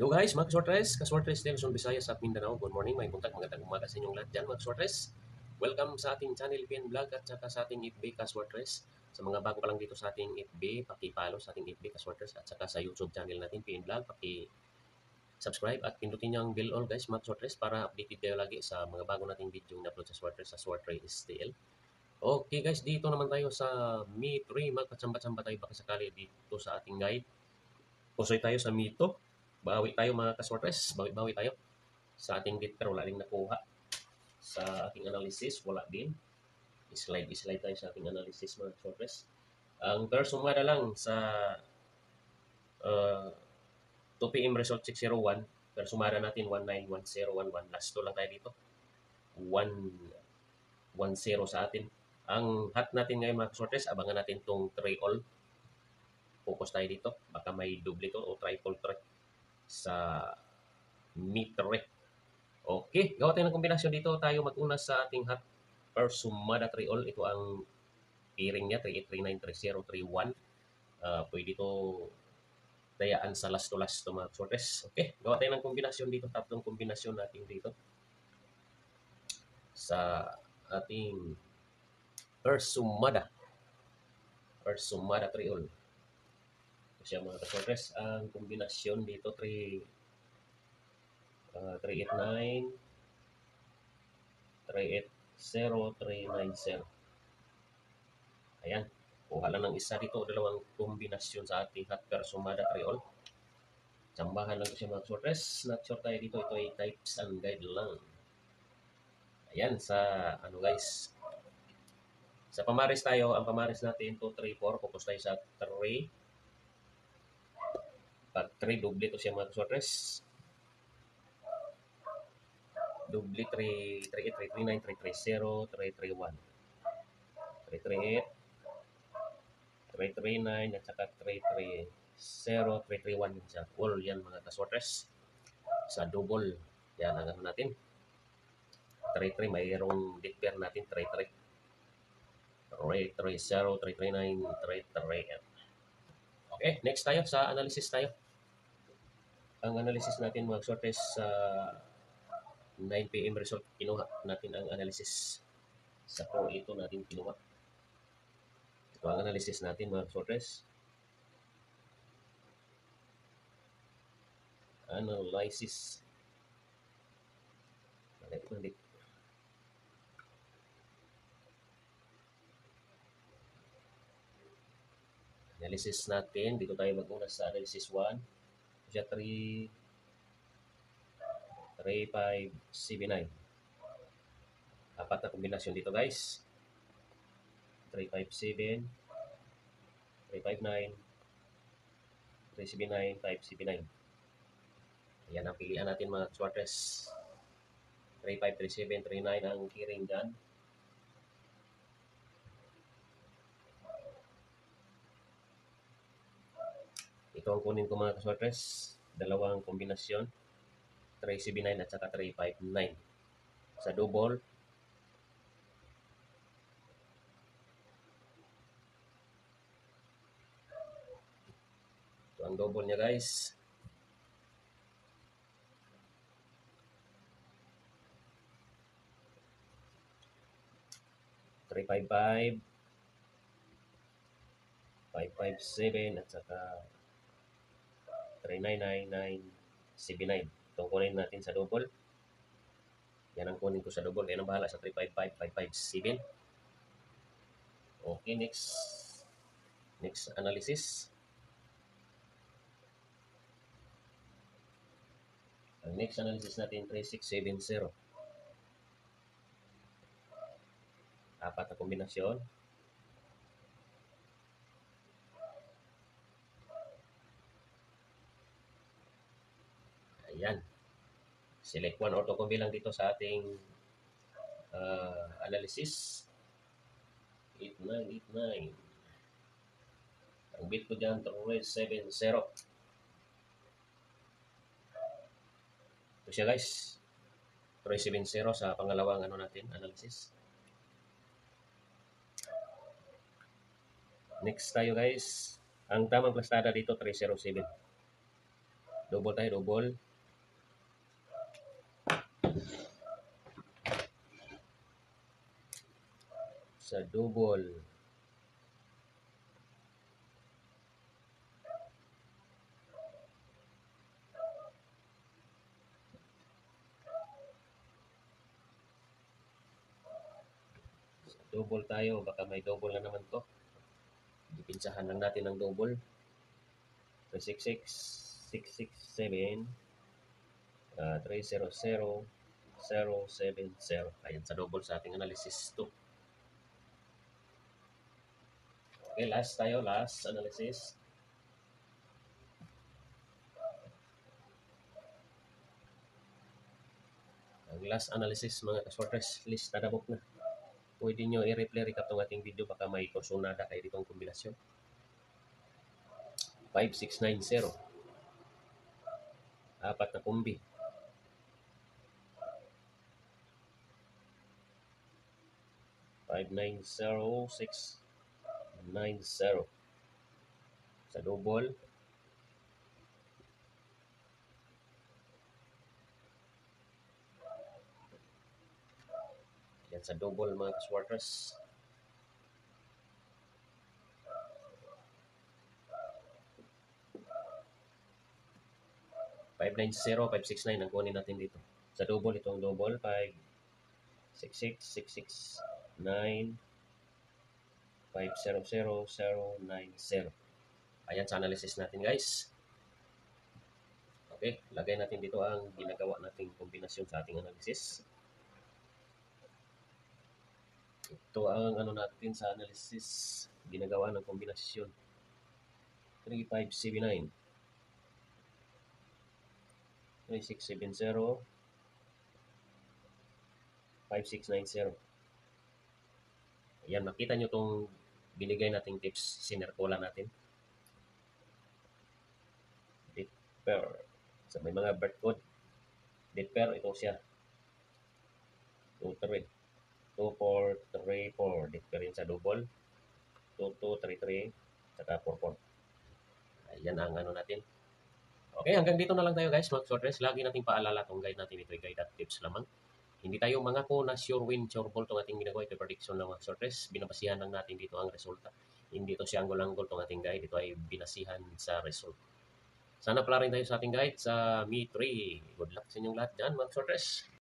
Yo guys, mga kaswartres, kaswartres din Luzon, Visayas at Mindanao. Good morning, may buntag, magandang umaga sa inyong lahat dyan mga kaswartres. Welcome sa ating channel PN Vlog at saka sa ating FB Kaswartres. Sa mga bago pa lang dito sa ating FB, paki-follow sa ating FB Kaswartres at saka sa YouTube channel natin PN Vlog, paki-subscribe at pindutin niyo ang bell all guys mga kaswartres para updated kayo lagi sa mga bago nating video na upload sa Swartres sa Swartres STL. Okay guys, dito naman tayo sa Me 3, magpatsamba-tsamba tayo baka sakali dito sa ating guide. Pusoy tayo sa mito. Bawi tayo mga kaswartres. Bawi-bawi tayo. Sa ating date pero wala rin nakuha. Sa ating analysis, wala din. Slide tayo sa ating analysis mga kaswartres. Ang first sumada lang sa 2 p.m. result 601. Pero sumada natin 191011. Last 2 lang tayo dito. 110 sa atin. Ang hot natin ngayon mga kaswartres, abangan natin tong 3 all. Focus tayo dito. Baka may double to o triple track sa meter. Okay, gawa tayo ng kombinasyon dito. Tayo mag-una sa ating hot first sumada 3 all. Ito ang pairing niya, 38393031. Pwede ito dayaan sa last to mga sortes. Okay, gawa tayo ng kombinasyon dito. Tatlong kombinasyon natin dito sa ating first sumada 3 all. Ito siya mga sortes. Ang kombinasyon dito 389 380 390. Ayan, kuha lang ng isa dito, dalawang kombinasyon sa ating hot per sumada 3 all. Tsambahan lang ko siya mga sortes. Not sure tayo dito, ito ay types and guide lang. Ayan, sa ano guys, sa pamaris tayo, ang pamaris natin 2, 3, 4, focus tayo sa 3. Pag 3, doble ito siya mga sortes. Doble 3, 3, 8, 3, 9, 3, 3, 0, 3, 3, 1. 3, 3, 8, 3, 3, 9, at saka 3, 3, 0, 3, 3, 1 sa full yan mga kaswartres. Sa double, yan ang ano natin. 3, 3, mayroong deep pair natin, 3, 3. 3, 3, 0, 3, 3, 9, 3, 3. Okay, next tayo sa analysis tayo. Ang analysis natin mga kaswartres sa 9 p.m. result, kinuha natin ang analysis. Sa pro ito natin kinuha. Ito ang analysis natin mga kaswartres. Analysis. Balik. Analysis natin, dito tayo mag-una sa analysis 1. Siya 3, 3, 5, 7, 9. Apat na kombinasyon dito guys. 3, 5, 7, 3, 5, 9, 3, 7, 9, 5, 7, 9. Ayan ang pilihan natin mga kaswartres. 3, 5, 3, 7, 3, 9 ang kiring dyan. Ito ang kunin ko mga kaswartres. Dalawang kombinasyon. 3, 7, 9 at saka 3, 5, 9. Sa double, ito ang double niya guys. Three, 5, 5, 5, 5, 7 at saka 3, 9, 9, 9, 7, 9. Itong kunin natin sa double. Yan ang kunin ko sa double. Yan ang bahala sa 3, 5, 5, 5, 5, 7. Okay, next analysis. Ang next analysis natin 3670. Apat na kombinasyon. Ayan. Select one or two combi lang dito sa ating analysis. 8989. Ang bid ko dyan 370. Ito siya guys. 370 sa pangalawang ano natin, analysis. Next tayo guys. Ang tamang plastada dito 307. Double tayo, double. Sa double. Sa double tayo, baka may double na naman to. Dipinsahan lang natin ng double. 366, 667, 300, 070. Ayan, sa double sa ating analysis 2. Okay, last tayo, last analysis. Ang last analysis mga kaswartres, list na dabok na. Pwede nyo i-replay recap itong ating video, baka may kursunada kayo ditong kombinasyon. 5690. Apat na kumbi. 590, 690. Sa double. Yan sa double mga kaswartres. $590, 569 ang kunin natin dito. Sa double, itong double, 566, 669, 500, 090. Ayan sa analysis natin guys. Okay, lagay natin dito ang ginagawa nating kombinasyon sa ating analysis. Ito ang ano natin sa analysis, ginagawa ng kombinasyon. 3579, 3670, 5690. Ayan, makita nyo itong binigay nating tips, sinerkola natin. Date pair. So, may mga birth code. Date pair, ito siya. 23. 2434. Date pair yun sa double. 2233. Saka 44. Ayan ang ano natin. Okay, hanggang dito na lang tayo guys, mga sortres. Lagi nating paalala itong guide natin. Ito ay guide at tips lamang. Hindi tayo mangako na sure win, sure fall itong ating ginagawa. Ito prediction lang mga sortres. Binabasihan lang natin dito ang resulta. Hindi ito siya anggol-anggol itong ating guide. Ito ay binasihan sa result. Sana pala rin tayo sa ating guide sa Me 3. Good luck sa inyong lahat dyan mga sortres.